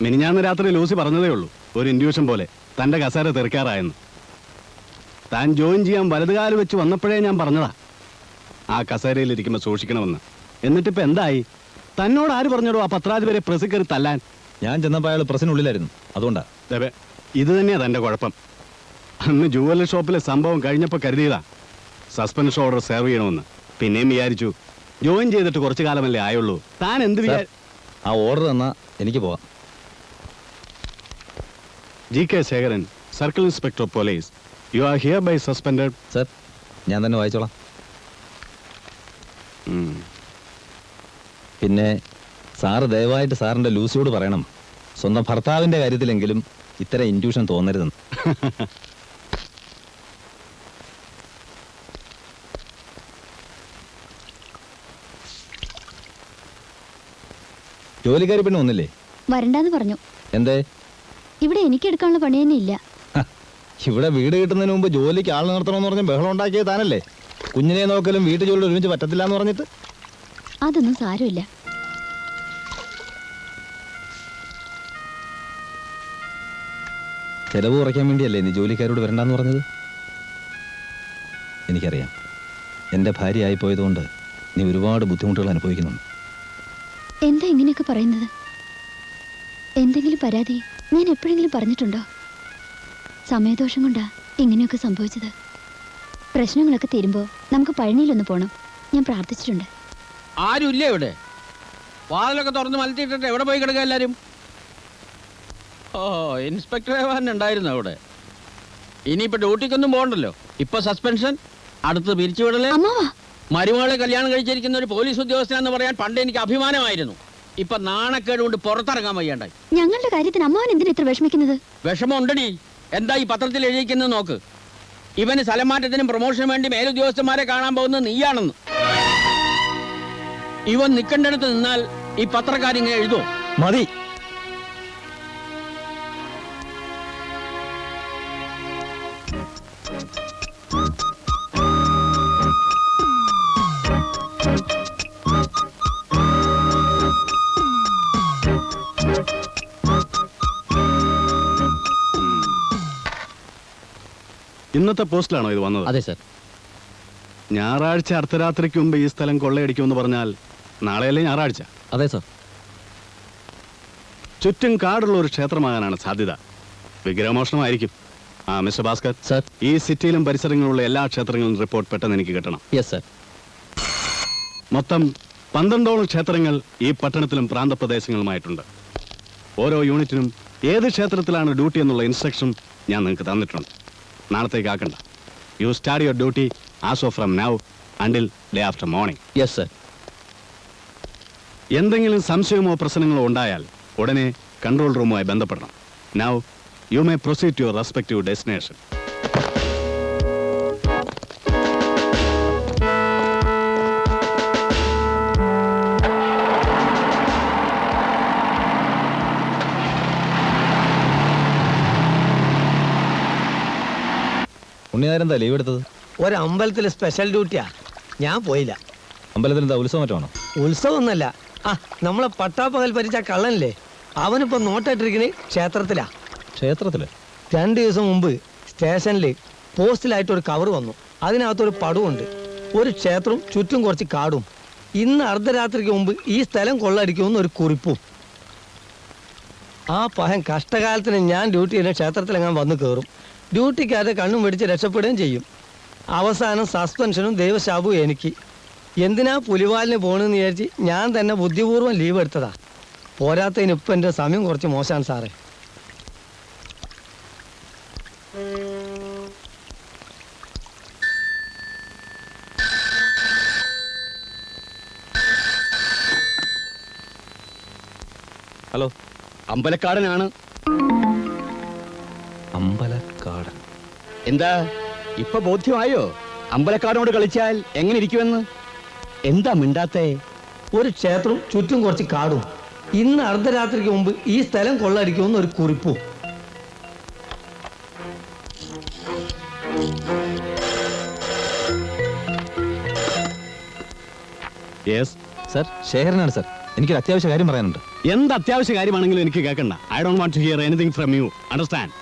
മിനിഞ്ഞാന്ന് രാത്രി ലൂസി പറഞ്ഞതേ ഉള്ളൂ, ഒരു ഇൻഡ്യൂഷൻ പോലെ തന്റെ കസേര തെറിക്കാറായെന്ന്. താൻ ജോയിൻ ചെയ്യാൻ വലതുകാല് വെച്ച് വന്നപ്പോഴേ ഞാൻ പറഞ്ഞതാ ആ കസേരയിൽ ഇരിക്കുമ്പോൾ സൂക്ഷിക്കണമെന്ന്. എന്നിട്ടിപ്പോ എന്തായി? തന്നോട് ആര് പറഞ്ഞോടോ ആ പത്രാധിപരെ പ്രസ് കയറി തല്ലാൻ? ഞാൻ ചെന്നപ്പോൾ അയാൾ പ്രസിനുള്ളിലായിരുന്നു, അതുകൊണ്ടാ. ഇത് തന്നെയാ തന്റെ കുഴപ്പം. അന്ന് ജുവലറി ഷോപ്പിലെ സംഭവം കഴിഞ്ഞപ്പോൾ കരുതിയതാ സസ്പെൻഷൻ ഓർഡർ സെർവ് ചെയ്യണമെന്ന്. പിന്നെയും വിചാരിച്ചു ജോയിൻ ചെയ്തിട്ട് കുറച്ചു കാലമല്ലേ ആയുള്ളൂ. താൻ എന്ത് ആ ഓർഡർ തന്നാ എനിക്ക് പോവാം. GK Sekharan, circle inspector of police. You are hereby suspended. Sir, ഞാൻ തന്നെ വായിച്ചോളാം. പിന്നെ സാറ് ദയവായിട്ട് സാറിന്റെ ലൂസിയോട് പറയണം, സ്വന്തം ഭർത്താവിന്റെ കാര്യത്തിലെങ്കിലും ഇത്തരം ഇൻഡ്യൂഷൻ തോന്നരുതെന്ന്. ജോലിക്കാരി പെണ്ണ് ഒന്നില്ലേ? വരണ്ടാന്ന് പറഞ്ഞു. എന്തേ? ഇവിടെ എനിക്ക് എടുക്കാനുള്ള പണി തന്നെ ഇല്ല. ഇവിടെ വീട് കിട്ടുന്നതിന് മുമ്പ് ജോലിക്ക് ആൾ നിർത്തണമെന്ന് പറഞ്ഞ് ബഹളം ഉണ്ടാക്കിയത് താനല്ലേ? കുഞ്ഞിനെ നോക്കലും വീട്ടു ജോലി ഒരുമിച്ച് പറ്റത്തില്ല എന്ന് പറഞ്ഞിട്ട്. അതൊന്നും സാരമില്ല. ചെലവ് കുറയ്ക്കാൻ വേണ്ടിയല്ലേ നീ ജോലിക്കാരോട് വരണ്ടെന്ന് പറഞ്ഞത്? എനിക്കറിയാം, എൻ്റെ ഭാര്യ ആയിപ്പോയതുകൊണ്ട് നീ ഒരുപാട് ബുദ്ധിമുട്ടുകൾ അനുഭവിക്കുന്നുണ്ട്. എന്താ ഇങ്ങനെയൊക്കെ പറയുന്നത്? എന്തെങ്കിലും പരാതി ഞാൻ എപ്പോഴെങ്കിലും പറഞ്ഞിട്ടുണ്ടോ? സമയദോഷം കൊണ്ടാ ഇങ്ങനെയൊക്കെ സംഭവിച്ചത്. പ്രശ്നങ്ങളൊക്കെ തീരുമ്പോൾ നമുക്ക് പഴനിയിലൊന്ന് പോണം. ഞാൻ പ്രാർത്ഥിച്ചിട്ടുണ്ട്. ആരുമില്ലേ ഇവിടെ? വാതിലൊക്കെ തുറന്ന് മലത്തിയിട്ടിട്ട് എവിടെ പോയി കിടക്കുക എല്ലാരും? ഓ, ഇൻസ്പെക്ടർ ഉണ്ടായിരുന്നു അവിടെ. ഇനിയിപ്പോ ഡ്യൂട്ടിക്കൊന്നും പോകണ്ടല്ലോ. ഇപ്പൊ സസ്പെൻഷൻ, അടുത്ത് പിരിച്ചുവിടല്. മരുമകളെ കല്യാണം കഴിച്ചിരിക്കുന്ന ഒരു പോലീസ് ഉദ്യോഗസ്ഥനാന്ന് പറയാൻ പണ്ട് എനിക്ക് അഭിമാനമായിരുന്നു. ഇപ്പൊ നാണക്കേട് കൊണ്ട് പുറത്തിറങ്ങാൻ വയ്യാണ്ടായി. ഞങ്ങളുടെ കാര്യത്തിന് അമ്മാവൻ എന്തിനാ ഇത്ര വിഷമിക്കുന്നത്? വിഷമം ഉണ്ടടി. എന്താ ഈ പത്രത്തിൽ എഴുതിക്കുന്നത് നോക്ക്. ഇവന് സ്ഥലമാറ്റത്തിനും പ്രൊമോഷനും വേണ്ടി മേലുദ്യോഗസ്ഥന്മാരെ കാണാൻ പോകുന്നത് നീയാണെന്ന്. ഇവൻ നിൽക്കേണ്ടടുത്ത് നിന്നാൽ ഈ പത്രക്കാരിങ്ങനെ എഴുതുമോ? മതി. ഇന്നത്തെ പോസ്റ്റിലാണോ ഇത് വന്നത്? അതെ സർ. ഞായറാഴ്ച അർദ്ധരാത്രിക്ക് മുമ്പ് ഈ സ്ഥലം കൊള്ളയടിക്കുമെന്ന് പറഞ്ഞാൽ നാളെയല്ലേ ഞായറാഴ്ച? അതെ സർ. ചുറ്റും കാടുള്ള ഒരു ക്ഷേത്രമാകാനാണ് സാധ്യത. വിഗ്രഹമോഷണമായിരിക്കും. മിസ്റ്റർ ഭാസ്കർ സർ, ഈ സിറ്റിയിലും പരിസരങ്ങളിലുള്ള എല്ലാ ക്ഷേത്രങ്ങളും റിപ്പോർട്ട് പെട്ടെന്ന് എനിക്ക് കിട്ടണം. Yes sir. മൊത്തം 12ഓളം ക്ഷേത്രങ്ങൾ ഈ പട്ടണത്തിലും പ്രാന്തപ്രദേശങ്ങളുമായിട്ടുണ്ട്. ഓരോ യൂണിറ്റിനും ഏത് ക്ഷേത്രത്തിലാണ് ഡ്യൂട്ടി എന്നുള്ള ഇൻസ്ട്രക്ഷൻ ഞാൻ നിങ്ങൾക്ക് തന്നിട്ടുണ്ട്. നാളത്തേക്ക് ആക്കണ്ട. You start your duty as of from now until day after morning. Yes sir. എന്തെങ്കിലും സംശയമോ പ്രശ്നങ്ങളോ ഉണ്ടായാൽ ഉടനെ കൺട്രോൾ റൂമുമായി ബന്ധപ്പെടണം. Now you may proceed to your respective destination. ഉണ്ണിയാരെന്താ ലീവ് എടുത്തത്? ഒരമ്പലത്തിലെ സ്പെഷ്യൽ ഡ്യൂട്ടിയാ, ഞാൻ പോയില്ല. അമ്പലത്തിൽ എന്താ ഉത്സവം മറ്റാണോ? ഉത്സവമൊന്നല്ല. നമ്മളെ പട്ടാപ്പകൽ പരിച്ച കള്ളനില്ലേ, അവനിപ്പോ നോട്ടായിട്ടിരിക്കണേ ക്ഷേത്രത്തിലാ. ക്ഷേത്രത്തില് 2 ദിവസം മുമ്പ് സ്റ്റേഷനിൽ പോസ്റ്റിലായിട്ട് ഒരു കവർ വന്നു. അതിനകത്തൊരു പടവുണ്ട്, ഒരു ക്ഷേത്രവും ചുറ്റും കുറച്ച് കാടും. ഇന്ന് അർദ്ധരാത്രിക്ക് മുമ്പ് ഈ സ്ഥലം കൊള്ളടിക്കുമെന്ന് ഒരു കുറിപ്പും. ആ പഹൻ കഷ്ടകാലത്തിന് ഞാൻ ഡ്യൂട്ടി ചെയ്യുന്ന ക്ഷേത്രത്തിലെങ്ങാൻ വന്ന് കയറും. ഡ്യൂട്ടിക്കാരെ കണ്ണും വെടിച്ച് രക്ഷപ്പെടുകയും ചെയ്യും. അവസാനം സസ്പെൻഷനും ദൈവശാപവും എനിക്ക്. എന്തിനാ പുലിവാലിന് പോകണമെന്ന് വിചാരിച്ച് ഞാൻ തന്നെ ബുദ്ധിപൂർവ്വം ലീവ് എടുത്തതാ. പോരാത്തതിന് ഇപ്പം എൻ്റെ സമയം കുറച്ച് മോശമാണ് സാറേ. ഹലോ, അമ്പലക്കാടനാണ്. അമ്പലക്കാടൻ? എന്താ ഇപ്പൊ ബോധ്യമായോ അമ്പലക്കാടനോട് കളിച്ചാൽ എങ്ങനെ ഇരിക്കുമെന്ന്? എന്താ മിണ്ടാത്തേ? ഒരു ക്ഷേത്രവും ചുറ്റും കുറച്ച് കാടും. ഇന്ന് അർദ്ധരാത്രിക്ക് മുമ്പ് ഈ സ്ഥലം കൊള്ളടിക്കുമെന്ന് ഒരു കുറിപ്പും. യെസ്. സർ ശേഖരനാണ് സർ. എനിക്കൊരു അത്യാവശ്യ കാര്യം പറയാനുണ്ട്. എന്ത് അത്യാവശ്യ കാര്യമാണെങ്കിലും എനിക്ക് കേൾക്കണ്ട. I don't want to hear anything from you. Understand?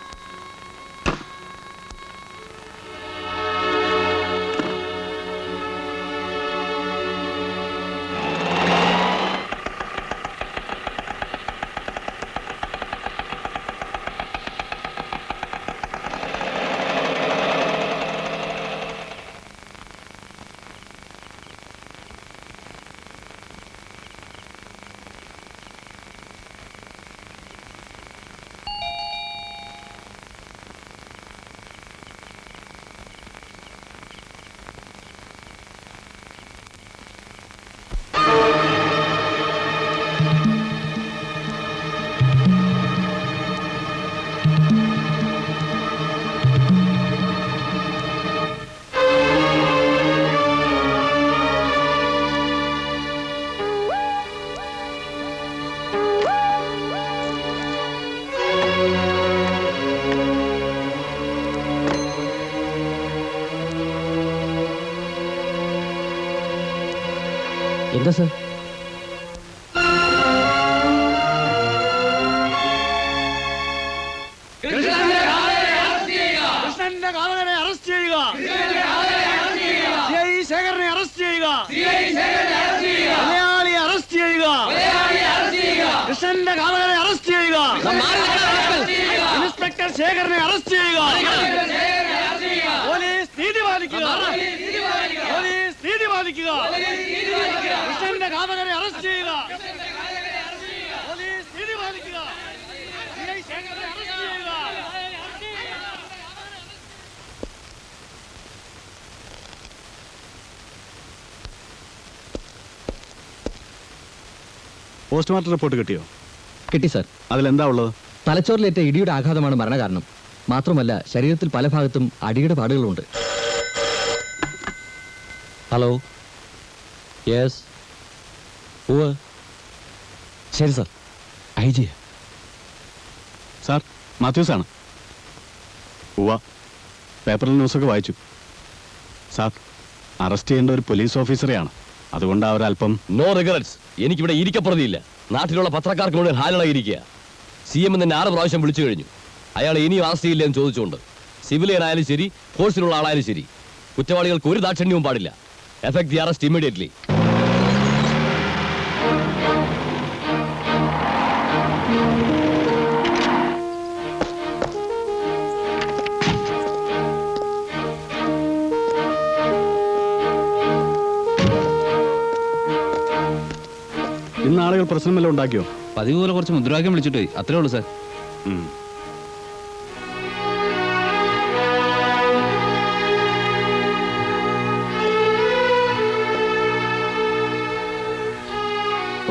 എന്താ സർ? ഇൻസ്പെക്ടർ ശേഖരനെ അറസ്റ്റ് ചെയ്യുക. പോലീസ് നീതി പാലിക്കുക. പോലീസ് നീതി പാലിക്കുക. കൃഷ്ണന്റെ ഘാതകരെ അറസ്റ്റ് ചെയ്യുക. പോലീസ് നീതി പാലിക്കുക. ശേഖരനെ അറസ്റ്റ് ചെയ്യുക. പോസ്റ്റ്മോർട്ടം റിപ്പോർട്ട് കിട്ടിയോ? കിട്ടി സാർ. അതിലെന്താ ഉള്ളത്? തലച്ചോറിലേറ്റ ഇടിയുടെ ആഘാതമാണ് മരണകാരണം. മാത്രമല്ല ശരീരത്തിൽ പല ഭാഗത്തും അടിയുടെ പാടുകളുണ്ട്. ഹലോ. യെസ്. ശരി sir. I G sir, Mathews ആണ്. ഉവ്വ, പേപ്പറിൽ ന്യൂസൊക്കെ വായിച്ചു. സാർ, അറസ്റ്റ് ചെയ്യേണ്ട ഒരു പോലീസ് ഓഫീസറെയാണ്. അതുകൊണ്ട് അവരല്പം. No regrets. എനിക്കിവിടെ ഇരിക്കപ്പുറതിയില്ല. നാട്ടിലുള്ള പത്രക്കാർക്ക് മുഴുവൻ ഹാജരായിരിക്കുക. CM തന്നെ 6 പ്രാവശ്യം വിളിച്ചു കഴിഞ്ഞു. അയാൾ ഇനിയും അറസ്റ്റ് ചെയ്യില്ല എന്ന് ചോദിച്ചുകൊണ്ട്. സിവിലിയൻ ആയാലും ശരി, ഫോഴ്സിലുള്ള ആളായാലും ശരി, കുറ്റവാളികൾക്ക് ഒരു ദാക്ഷിണ്യവും പാടില്ല. Effect the arrest immediately. ഇന്ന് ആളുകൾ പ്രശ്നം വല്ലതും ഉണ്ടാക്കിയോ? പതിവ് പോലെ കുറച്ച് മുദ്രാവാക്യം വിളിച്ചിട്ട് അത്രേ ഉള്ളൂ സാർ.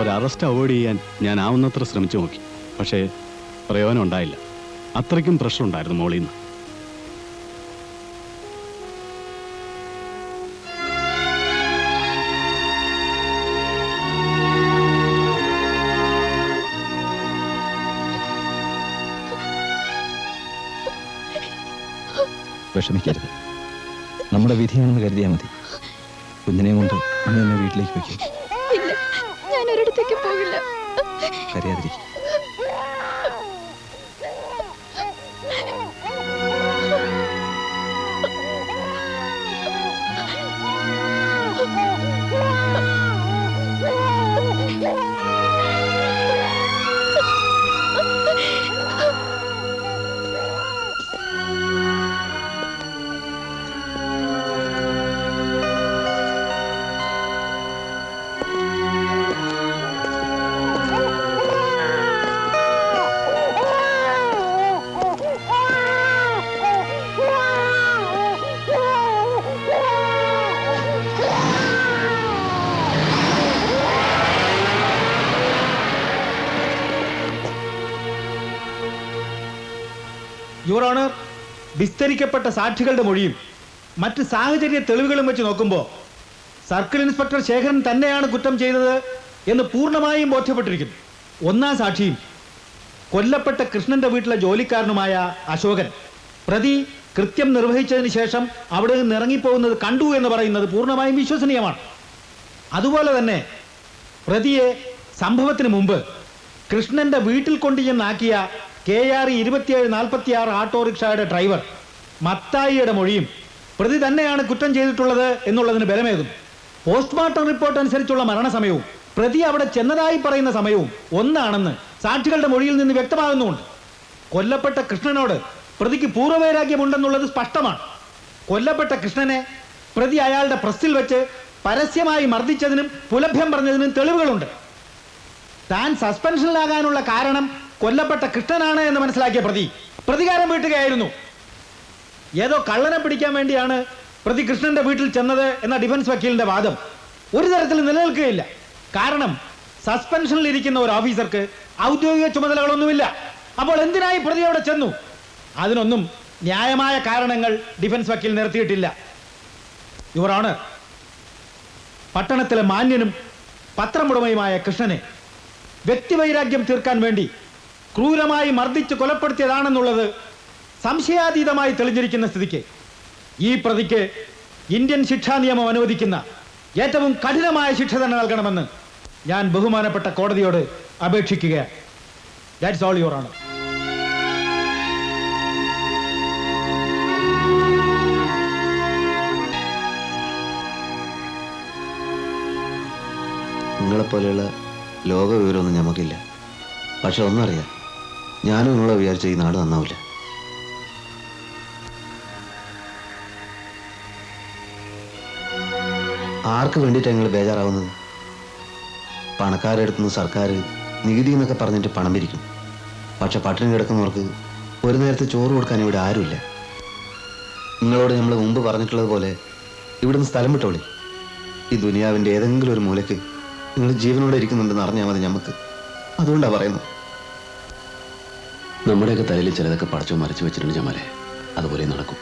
ഒരു അറസ്റ്റ് അവോയ്ഡ് ചെയ്യാൻ ഞാൻ ആവുന്നത്ര ശ്രമിച്ചു നോക്കി. പക്ഷേ പ്രയോജനം ഉണ്ടായില്ല. അത്രയ്ക്കും പ്രഷർ ഉണ്ടായിരുന്നു മോളിൽ നിന്ന്. വിഷമിക്കരുത്. നമ്മുടെ വിധിയാണെന്ന് കരുതിയാൽ മതി. കുഞ്ഞിനെയും കൊണ്ട് അന്ന് തന്നെ വീട്ടിലേക്ക് വയ്ക്കും. ഞാൻ ഒരിടത്തേക്ക് പോകില്ല. കരയാതിരിക്കും. യുവർ ഓണർ, വിസ്തരിക്കപ്പെട്ട സാക്ഷികളുടെ മൊഴിയും മറ്റ് സാഹചര്യ തെളിവുകളും വെച്ച് നോക്കുമ്പോൾ സർക്കിൾ ഇൻസ്പെക്ടർ ശേഖരൻ തന്നെയാണ് കുറ്റം ചെയ്തത് എന്ന് പൂർണ്ണമായും ബോധ്യപ്പെട്ടിരിക്കുന്നു. ഒന്നാം സാക്ഷിയും കൊല്ലപ്പെട്ട കൃഷ്ണന്റെ വീട്ടിലെ ജോലിക്കാരനുമായ അശോകൻ പ്രതി കൃത്യം നിർവഹിച്ചതിന് ശേഷം അവിടെ നിന്ന് ഇറങ്ങിപ്പോകുന്നത് കണ്ടു എന്ന് പറയുന്നത് പൂർണ്ണമായും വിശ്വസനീയമാണ്. അതുപോലെ തന്നെ പ്രതിയെ സംഭവത്തിന് മുമ്പ് കൃഷ്ണന്റെ വീട്ടിൽ കൊണ്ടുചെന്നാക്കിയ KR 2746 ഓട്ടോറിക്ഷയുടെ ഡ്രൈവർ മത്തായിയുടെ മൊഴിയും പ്രതി തന്നെയാണ് കുറ്റം ചെയ്തിട്ടുള്ളത് എന്നുള്ളതിന് ബലമേകും. പോസ്റ്റ്മോർട്ടം റിപ്പോർട്ട് അനുസരിച്ചുള്ള മരണസമയവും പ്രതി അവിടെ ചെന്നതായി പറയുന്ന സമയവും ഒന്നാണെന്ന് സാക്ഷികളുടെ മൊഴിയിൽ നിന്ന് വ്യക്തമാകുന്നുമുണ്ട്. കൊല്ലപ്പെട്ട കൃഷ്ണനോട് പ്രതിക്ക് പൂർവ്വവൈരാഗ്യമുണ്ടെന്നുള്ളത് സ്പഷ്ടമാണ്. കൊല്ലപ്പെട്ട കൃഷ്ണനെ പ്രതി അയാളുടെ പ്രസ്സിൽ വെച്ച് പരസ്യമായി മർദ്ദിച്ചതിനും പുലഭ്യം പറഞ്ഞതിനും തെളിവുകളുണ്ട്. താൻ സസ്പെൻഷനിലാകാനുള്ള കാരണം കൊല്ലപ്പെട്ട കൃഷ്ണനാണ് എന്ന് മനസ്സിലാക്കിയ പ്രതി പ്രതികാരം വീട്ടുകയായിരുന്നു. ഏതോ കള്ളനെ പിടിക്കാൻ വേണ്ടിയാണ് പ്രതി കൃഷ്ണന്റെ വീട്ടിൽ ചെന്നത് എന്ന ഡിഫൻസ് വക്കീലിന്റെ വാദം ഒരു തരത്തിൽ നിലനിൽക്കുകയില്ല. കാരണം സസ്പെൻഷനിൽ ഇരിക്കുന്ന ഒരു ഓഫീസർക്ക് ഔദ്യോഗിക ചുമതലകളൊന്നുമില്ല. അപ്പോൾ എന്തിനായി പ്രതി അവിടെ ചെന്നു? അതിനൊന്നും ന്യായമായ കാരണങ്ങൾ ഡിഫൻസ് വക്കീൽ നിരത്തിയിട്ടില്ല. യുവർ ഓണർ, പട്ടണത്തിലെ മാന്യനും പത്രമുടമയുമായ കൃഷ്ണനെ വ്യക്തിവൈരാഗ്യം തീർക്കാൻ വേണ്ടി ക്രൂരമായി മർദ്ദിച്ച് കൊലപ്പെടുത്തിയതാണെന്നുള്ളത് സംശയാതീതമായി തെളിഞ്ഞിരിക്കുന്ന സ്ഥിതിക്ക് ഈ പ്രതിക്ക് ഇന്ത്യൻ ശിക്ഷാ നിയമം അനുവദിക്കുന്ന ഏറ്റവും കഠിനമായ ശിക്ഷ തന്നെ നൽകണമെന്ന് ഞാൻ ബഹുമാനപ്പെട്ട കോടതിയോട് അപേക്ഷിക്കുകയാണ്. That's all your honour. നിങ്ങളെപ്പോലെയുള്ള ലോക വിവരമൊന്നും നമുക്കില്ല. പക്ഷെ ഒന്നറിയാം, ഞാനും നിങ്ങളെ വിചാരിച്ച ഈ നാട് നന്നാവില്ല. ആർക്ക് വേണ്ടിയിട്ടാണ് നിങ്ങൾ ബേജാറാവുന്നത്? പണക്കാരെടുത്തുനിന്ന് സർക്കാർ നികുതി എന്നൊക്കെ പറഞ്ഞിട്ട് പണം പിരിക്കും. പക്ഷെ പട്ടിണി കിടക്കുന്നവർക്ക് ഒരു നേരത്തെ ചോറ് കൊടുക്കാൻ ഇവിടെ ആരുമില്ല. നിങ്ങളോട് നമ്മൾ മുമ്പ് പറഞ്ഞിട്ടുള്ളത് പോലെ ഇവിടുന്ന് സ്ഥലം വിട്ടോളി. ഈ ദുനിയാവിൻ്റെ ഏതെങ്കിലും ഒരു മൂലയ്ക്ക് നിങ്ങൾ ജീവനോടെ ഇരിക്കുന്നുണ്ടെന്ന് അറിഞ്ഞാൽ മതി നമുക്ക്. അതുകൊണ്ടാണ് പറയുന്നത്. നമ്മുടെയൊക്കെ തലയിൽ ചിലതൊക്കെ പടച്ചോ മരച്ചു വെച്ചിട്ടുണ്ട് ജമാലെ. അതുപോലെ നടക്കും.